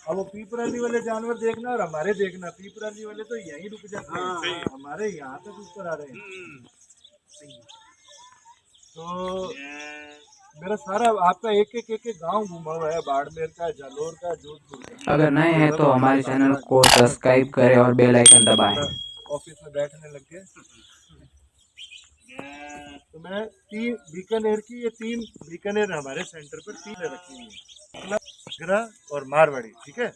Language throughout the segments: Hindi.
अब वो पीपराली वाले जानवर देखना और हमारे देखना, पीपराली वाले तो यहीं रुक जाते हैं, हमारे यहाँ तक ऊपर आ रहे हैं। तो मेरा सारा आपका एक गांव घूमा हुआ है, बाड़मेर का, जालोर का, जोधपुर का। अगर नए हैं तो हमारे चैनल को सब्सक्राइब करें और बेल आइकन दबाएं। ऑफिस में बैठने लग गए। तो मैं बीकानेर की ये 3 बीकानेर हमारे सेंटर पर 3 रखी हुई है, घाघरा और मारवाड़ी। ठीक है,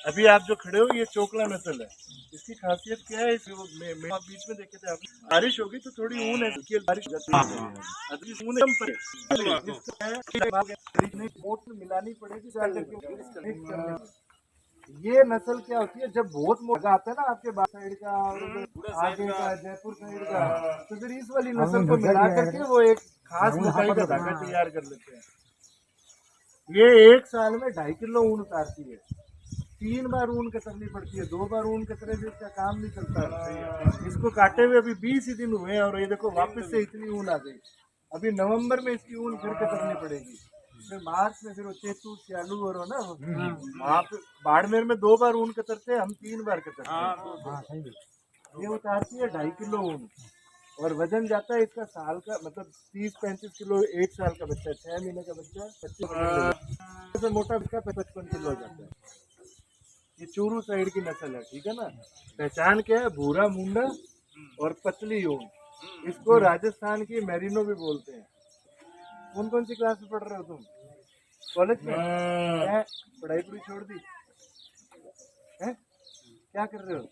अभी आप जो खड़े हो ये चोकला नस्ल है। इसकी खासियत क्या है, इस आप बीच में देखे थे, आप बारिश होगी तो थोड़ी ऊन है, बारिश अभी ऊन मिलानी पड़ेगी। ये नस्ल क्या होती है, जब बहुत मोटा आता है ना आपके बाहर साइड का और आगे का जयपुर साइड का, तो फिर इस वाली नस्ल को मिला करके वो एक खास मोटाई का धागा तैयार कर लेते हैं। ये 1 साल में 2.5 किलो ऊन उतारती है। 3 बार ऊन कतरनी पड़ती है, 2 बार ऊन कतरे से इसका काम नहीं चलता। इसको काटे हुए अभी 20 ही दिन हुए और ये देखो वापस से इतनी ऊन आ गई। अभी नवंबर में इसकी ऊन फिर कतरनी पड़ेगी, फिर मार्च में फिर वो चेतू सियालू और हो ना वहाँ पे बाड़मेर में 2 बार ऊन कतरते हैं, हम 3 बार कतरते हैं। ये उतारती है 2.5 किलो ऊन और वजन जाता है इसका साल का, मतलब 30-35 किलो 1 साल का बच्चा, 6 महीने का बच्चा 25 मोटा बच्चा 55 किलो हो जाता है। ये चूरू साइड की नस्ल है, ठीक है ना। पहचान क्या है, भूरा मुंडा और पतली ऊन। इसको राजस्थान की मैरिनो भी बोलते हैं। कौन सी क्लास में पढ़ रहे हो तुम, कॉलेज में? पढ़ाई पूरी छोड़ दी है, क्या कर रहे हो?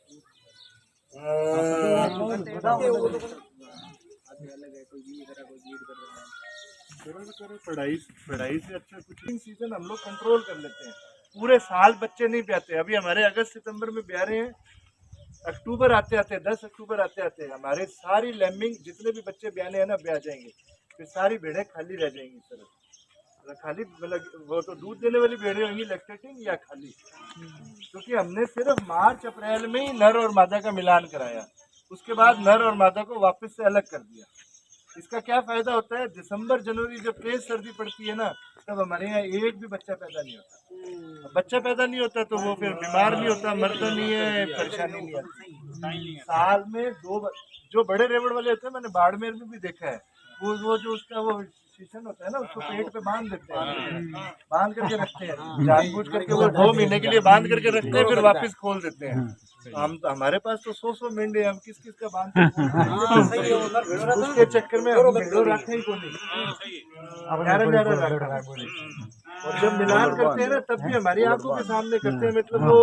पढ़ाई से अच्छा कुछ सीजन हम लोग कंट्रोल कर लेते हैं। पूरे साल बच्चे नहीं ब्याते। अभी हमारे अगस्त सितंबर में ब्याह रहे हैं, अक्टूबर आते आते 10 अक्टूबर आते आते हमारे सारी लैम्बिंग जितने भी बच्चे ब्याने हैं ना ब्याह जाएंगे, फिर सारी भेड़ें खाली रह जाएंगी। इस तरह खाली, मतलब वो तो दूध देने वाली भेड़ें होंगी, लैक्टेटिंग या खाली, क्योंकि हमने सिर्फ मार्च अप्रैल में ही नर और मादा का मिलान कराया, उसके बाद नर और मादा को वापस से अलग कर दिया। इसका क्या फायदा होता है, दिसंबर जनवरी जब तेज सर्दी पड़ती है ना, तब हमारे यहाँ एक भी बच्चा पैदा नहीं होता। बच्चा पैदा नहीं होता तो वो फिर बीमार नहीं होता, मरता नहीं है, परेशानी नहीं आती। साल में 2 बार जो बड़े रेवड़ वाले होते हैं, मैंने बाड़मेर में भी देखा है, वो जो उसका वो सीजन होता है ना, उसको पेट पे बांध देते हैं, बांध करके रखते हैं, जानबूझ करके वो 2 महीने के लिए बांध करके रखते हैं, फिर वापस खोल देते हैं। हम तो हमारे पास तो 100 मेंढे, हम किस का बांध उसके चक्कर में रखे ही कोई नहीं। और जब मिलान करते हैं ना, तब भी हमारी आंखों के सामने करते हैं, मतलब वो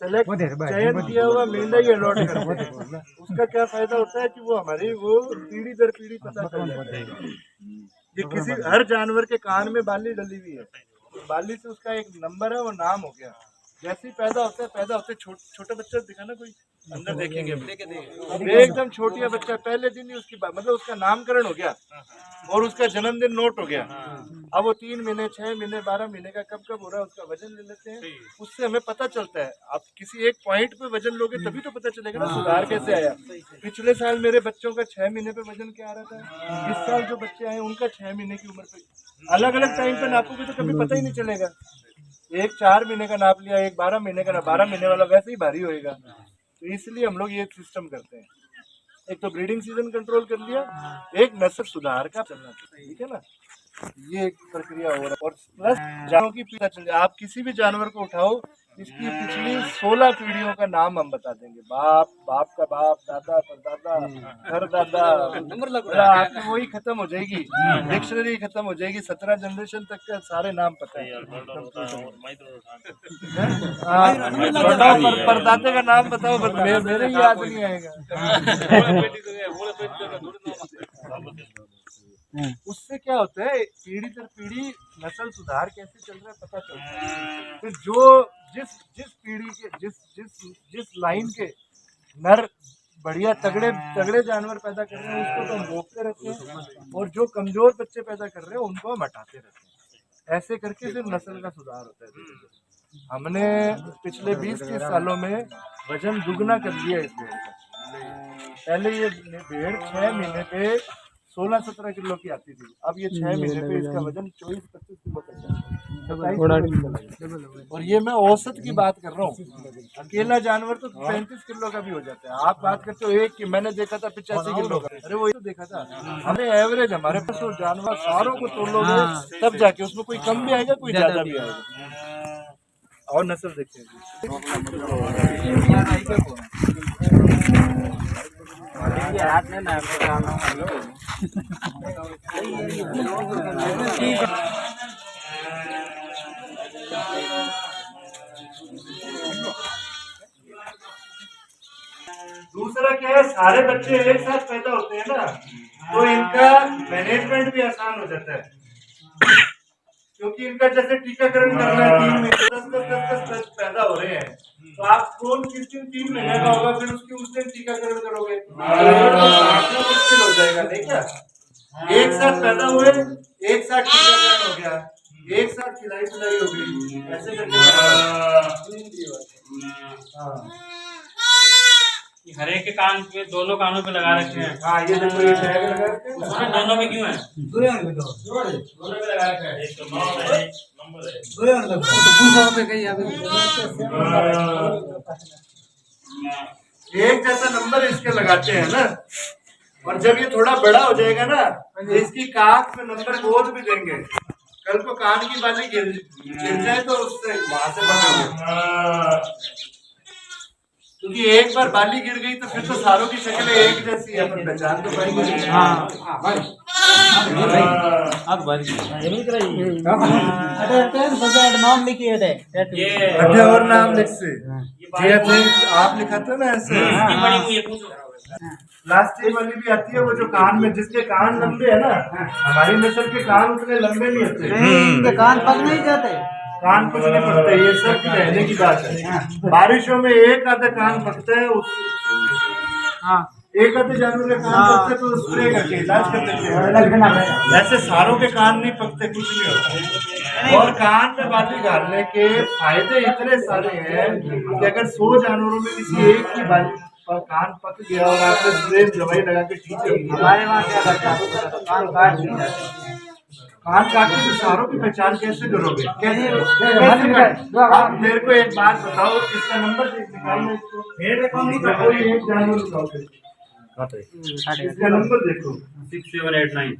सेलेक्ट चयन किया हुआ मेंढा ही अलॉट करते हैं। उसका क्या फायदा होता है कि वो हमारी वो पीढ़ी दर पीढ़ी पता चल जाता है। ये किसी हर जानवर के कान में बाली डली हुई है, बाली से उसका एक नंबर है, वो नाम हो गया। जैसे ही पैदा होते छोटा बच्चा दिखाना, कोई अंदर देखेंगे अब एकदम छोटिया बच्चा, पहले दिन ही उसकी मतलब उसका नामकरण हो गया और उसका जन्मदिन नोट हो गया। अब वो 3 महीने 6 महीने 12 महीने का कब हो रहा है, उसका वजन ले लेते हैं, उससे हमें पता चलता है। आप किसी एक पॉइंट पे वजन लोगे तभी तो पता चलेगा ना सुधार कैसे आया। पिछले साल मेरे बच्चों का 6 महीने पे वजन क्या आ रहा था, इस साल जो बच्चे आए उनका 6 महीने की उम्र पे, अलग अलग टाइम पे नापोगे तो कभी पता ही नहीं चलेगा। एक 4 महीने का नाप लिया, एक 12 महीने का, 12 महीने वाला वैसे ही भारी होएगा। तो इसलिए हम लोग ये सिस्टम करते हैं, एक तो ब्रीडिंग सीजन कंट्रोल कर लिया, एक नस्ल सुधार का चलना चाहिए, ठीक है ना। ये एक प्रक्रिया हो रहा है। और प्लस जानवरों की पता चल जाए, आप किसी भी जानवर को उठाओ, इसकी पिछली 16 पीढ़ियों का नाम हम बता देंगे, बाप का बाप, दादा परदादा, घर दादा, आपकी वही खत्म हो जाएगी, डिक्शनरी खत्म हो जाएगी, 17 जनरेशन तक का सारे नाम पता है। परदादे का नाम बताओ, मेरे ही याद नहीं आएगा। उससे क्या होता है, पीढ़ी दर पीढ़ी नस्ल सुधार कैसे चल रहा है पता चलता है। फिर जो जिस पीढ़ी के जिस लाइन के नर बढ़िया तगड़े जानवर पैदा कर रहे हैं, उसको तो हम रोकते रहते हैं, और जो कमजोर बच्चे पैदा कर रहे हैं उनको हम हटाते रहते हैं। ऐसे करके फिर नस्ल का सुधार होता है। हमने पिछले 20-30 सालों में वजन दुगना कर दिया इस भेड़ का। पहले ये भेड़ 6 महीने पे 16-17 किलो की आती थी। अब ये 6 महीने पे इसका वजन 24-25 किलो तक है। और ये मैं औसत की बात कर रहा हूँ, अकेला जानवर तो 35 किलो का भी हो जाता है। आप बात करते हो एक की, मैंने देखा था 85 किलो का, अरे वही तो देखा था। हमें एवरेज हमारे पास तो जानवर सारों को तोलोगे तब जाके उसमें कोई कम भी आएगा, कोई ज्यादा भी आएगा। और नस्ल देखते हैं दूसरा क्या है, सारे बच्चे एक साथ पैदा होते हैं ना, तो इनका मैनेजमेंट भी आसान हो जाता है, क्योंकि इनका जैसे टीकाकरण करना है 3 महीने 10 पैदा हो रहे हैं, तो आप कौन किस दिन 3 महीने का होगा, फिर उसकी उस दिन टीकाकरण करोगे, मुश्किल हो जाएगा नहीं क्या। एक साथ पैदा हुए, एक साथ टीकाकरण हो गया, एक साथ खिलाई पिलाई हो गई, ऐसे करके हर एक के कान पे, दोनों कानों पे लगा रखे हैं। हाँ ये देखो, ये टैग लगा रखे हैं, उसमें दोनों में क्यों है? दोनों पे लगा रखा है। एक जैसा नंबर इसके लगाते हैं ना, और जब ये थोड़ा बड़ा हो जाएगा ना, तो इसकी काख में नंबर गोद भी देंगे। कल को कान की बाली गिर जाए तो उससे वहां से बचोगे, क्योंकि एक बार बाली गिर गई तो फिर तो सारों की शक्लें एक जैसी है, अपन पहचान तो पाएंगे। नाम लिखिए और नाम लिख से आप लिखा था ना ऐसे। प्लास्टिक वाली भी आती है, वो जो कान में, जिसके कान लंबे है ना, हमारी नस्ल के कान उतने लंबे नहीं होते, इनके कान पक नहीं जाते, कान कुछ नहीं पकते, ये सब कहने की बात है। बारिशों में एक आधा कान पकता है, एक आधे जानवर के कान पकते तो स्प्रे करके इलाज कर देते हैं, ऐसे सारों के कान नहीं पकते, कुछ नहीं होता। और कान में बाली डालने के फायदे इतने सारे हैं कि अगर 100 जानवरों में किसी एक की बाली पर कान पक गया और आपने स्प्रे दवाई लगा के ठीक है, हमारे वहाँ क्या करते हैं, कान काट दिए जाते हैं। कान काटने से सारों की पहचान कैसे करोगे? कैसे? आप मेरे को एक बात बताओ, इसका नंबर निकालना, इसको कोई एक जानवर बताओ, इसका नंबर देखो 6789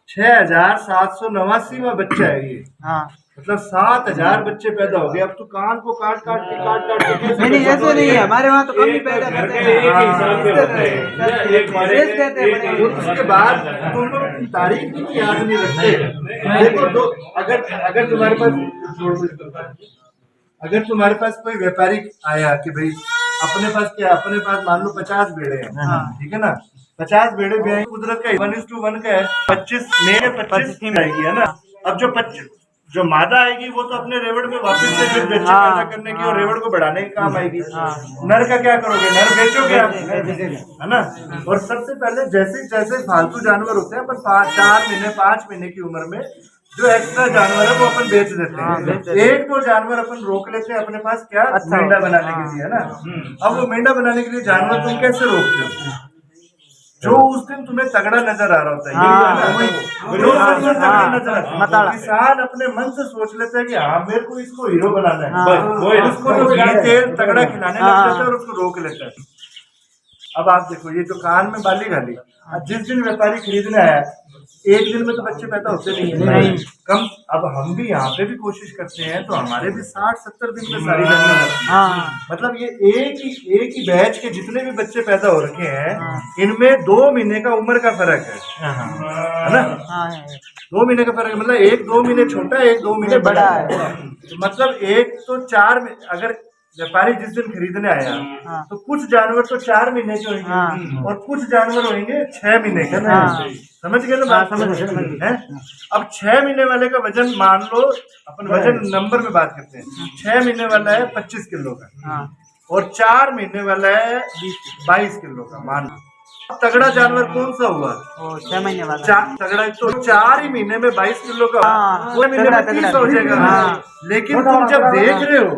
6789वां बच्चा है ये। हाँ मतलब 7000 बच्चे पैदा हो गए। अब तो कान को काट काट के नहीं, ऐसे नहीं है, हमारे वहाँ तो कम ही पैदा करते हैं। उसके बाद तुम लोग तारीख की याद नहीं रखते। देखो दो, अगर तुम्हारे पास कोई व्यापारी आया कि भाई अपने पास मान लो 50 भेड़े हैं, ठीक है ना, 50 भेड़े भी आएंगे, कुदरत का 1:1 का है, 25 मेरे 25 आएगी है ना। अब जो मादा आएगी वो तो अपने रेवड़ में वापस से फिर बच्चे पैदा करने की और रेवड़ को बढ़ाने के काम आएगी। नर का क्या करोगे? नर बेचोगे आप, है ना। और सबसे पहले जैसे फालतू जानवर होते हैं, अपन 4 महीने 5 महीने की उम्र में जो एक्स्ट्रा जानवर है वो अपन बेच देते हैं। 1-2 जानवर अपन रोक लेते हैं अपने पास, क्या मेंढा बनाने के लिए, है ना। अब वो मेंढा बनाने के लिए जानवर तुम कैसे रोकते हो? जो उस दिन तुम्हें तगड़ा नजर आ रहा होता है, जो तगड़ा नजर आता है, किसान अपने मन से सोच लेते हैं कि हाँ मेरे को इसको हीरो बनाना है, उसको तो तेल तगड़ा खिलाने लग जाता है और उसको रोक लेता है। अब आप देखो, ये जो कान में बाली घाली, जिस दिन व्यापारी खरीदने आया, एक दिन में तो बच्चे पैदा होते नहीं कम। अब हम भी यहाँ पे भी कोशिश करते हैं, तो हमारे भी 60-70 दिन में सारी मतलब ये एक ही बैच के जितने भी बच्चे पैदा हो रखे हैं, इनमें 2 महीने का उम्र का फर्क है ना। 2 महीने का फर्क है, मतलब 1-2 महीने छोटा है, 1-2 महीने बड़ा है। मतलब एक तो 4 अगर व्यापारी जिस दिन खरीदने आया, तो कुछ जानवर तो 4 महीने के होंगे और कुछ जानवर होंगे 6 महीने का ना। समझ गए ना बात? समझ है। अब 6 महीने वाले का वजन मान लो, अपन वजन नंबर में बात करते हैं, 6 महीने वाला है 25 किलो का और 4 महीने वाला है 22 किलो का। मान लो तगड़ा जानवर कौन सा हुआ? 6 महीने वाला तगड़ा तो 4 ही महीने में 22 किलो का, 6 महीने में 30 हो जाएगा। लेकिन तुम जब देख रहे हो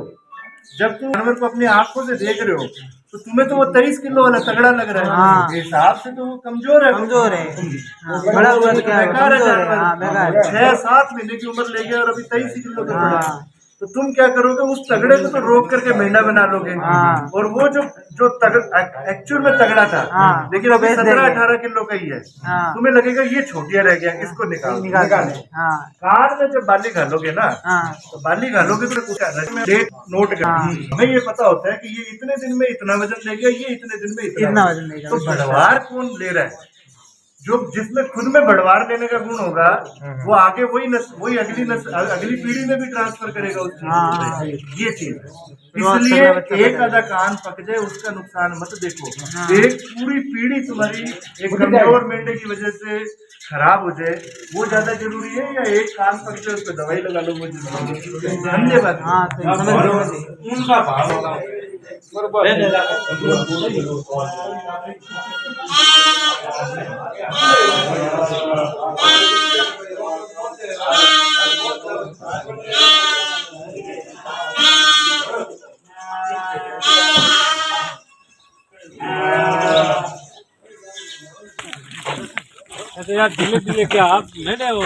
जब तुम जानवर को अपनी आंखों से देख रहे हो तो तुम्हें तो वो 23 किलो वाला तगड़ा लग रहा है। हाँ। हिसाब से तो वो कमजोर है, कमजोर है। हाँ, बड़ा हुआ तो क्या है, बेकार है कमजोर है। हाँ, बेकार है। 6-7 महीने की उम्र ले गया और अभी 23 किलो का बड़ा है। हाँ। तो तुम क्या करोगे, उस तगड़े को तो रोक करके मेंढा बना लोगे। हाँ। और वो जो जो एक्चुअल में तगड़ा था, हाँ, लेकिन अभी बेच 17-18 किलो का ही है, हाँ। तुम्हें लगेगा ये छोटिया रह गया, इसको निकाल निकाल दे। हाँ। कार में जब बाली घालोगे ना, हाँ। तो बाली घालोगे तो कुछ डेट नोट कर, हाँ। हमें ये पता होता है कि ये इतने दिन में इतना वजन ले गया, ये इतने दिन में इतना इतना वजन लेगा। तो बढ़वार कौन ले रहा है? जो जिसमें खुद में बढ़वार लेने का गुण होगा, वो आगे वही अगली पीढ़ी में भी ट्रांसफर करेगा उस चीज हाँ। को। ये चीज, शुरुआत इसलिए करना बच्चा एक पैदा आधा कान पक जाए उसका नुकसान मत देखो। हाँ। एक पूरी पीढ़ी तुम्हारी एक कमजोर मेंढे की वजह से खराब हो जाए, वो ज्यादा जरूरी है, या एक कान पक जाए उस पर दवाई लगा लो वो जरूरी है? समझे बात? हाँ, समझ गए। उनका भाव होगा तो यार धीरे धीरे क्या आप नहीं रहे हो।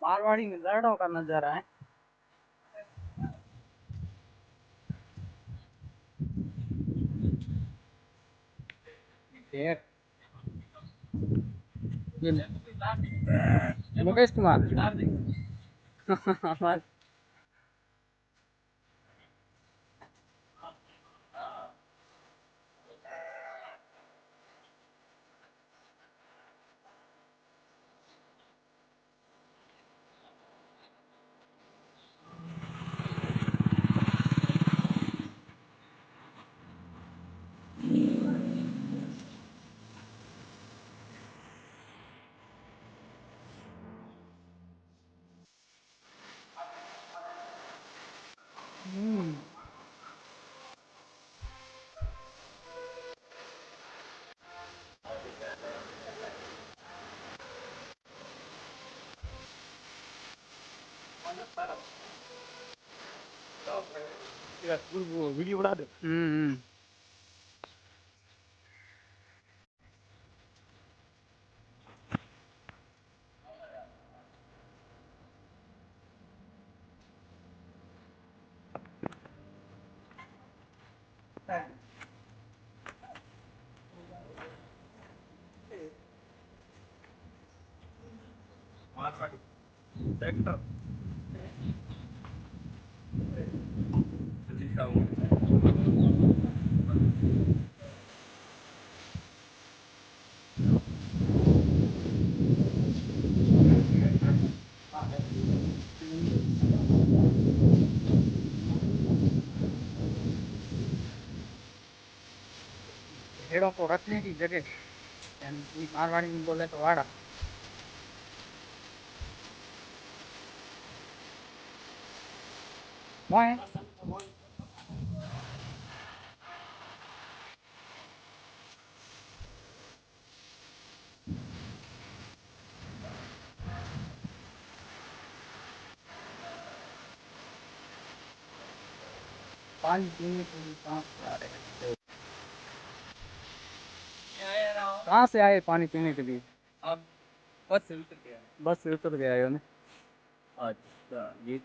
मारवाड़ी में लड़ों का नजारा है। मुकेश कुमार वीडियो बना दो। भेड़ों को रखने की जगह, यानी मारवाड़ी में बोले तो वाड़ा। मोए पानी पीने के लिए कहाँ से आ रहे हैं? कहाँ से आए पानी पीने के लिए? आप बस से उतर के आए। बस से उतर के आए हो ने? अच्छा ये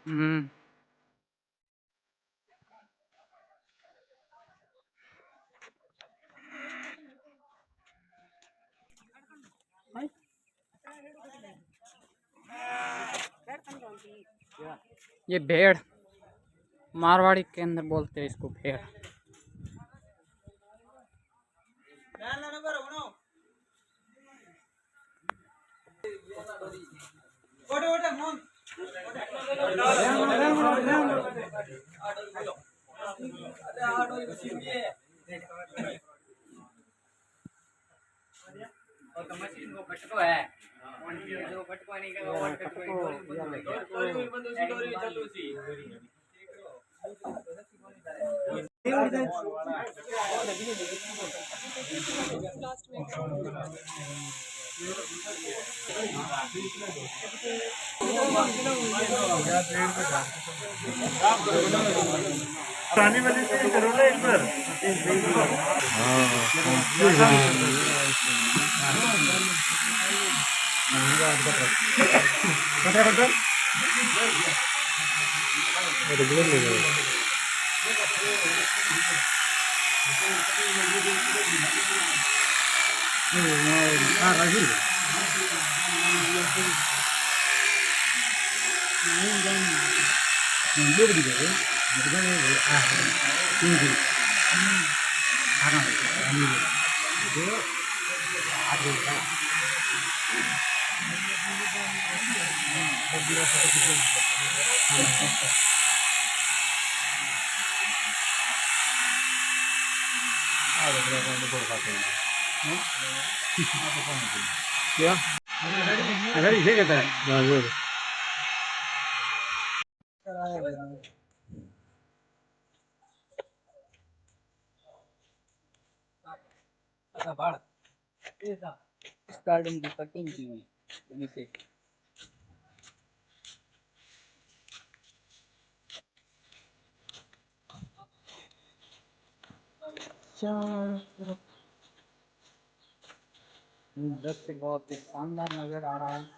हम्म। ये भेड़, मारवाड़ी के अंदर बोलते हैं इसको भेड़। पुरानी वाली से करो ना एक बार। इस गार्डन की कटिंग की हुई नीचे। दृश्य बहुत ही शानदार नजर आ रहा है।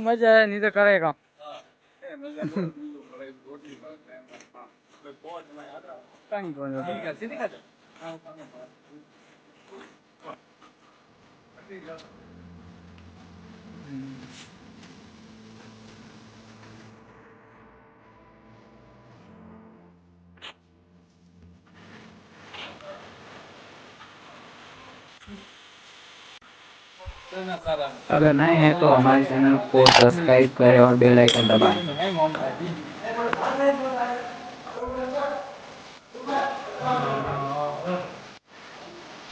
मजा है, नहीं तो करेगा। अगर नए हैं तो हमारे चैनल को सब्सक्राइब करें और बेल आइकन दबाएं।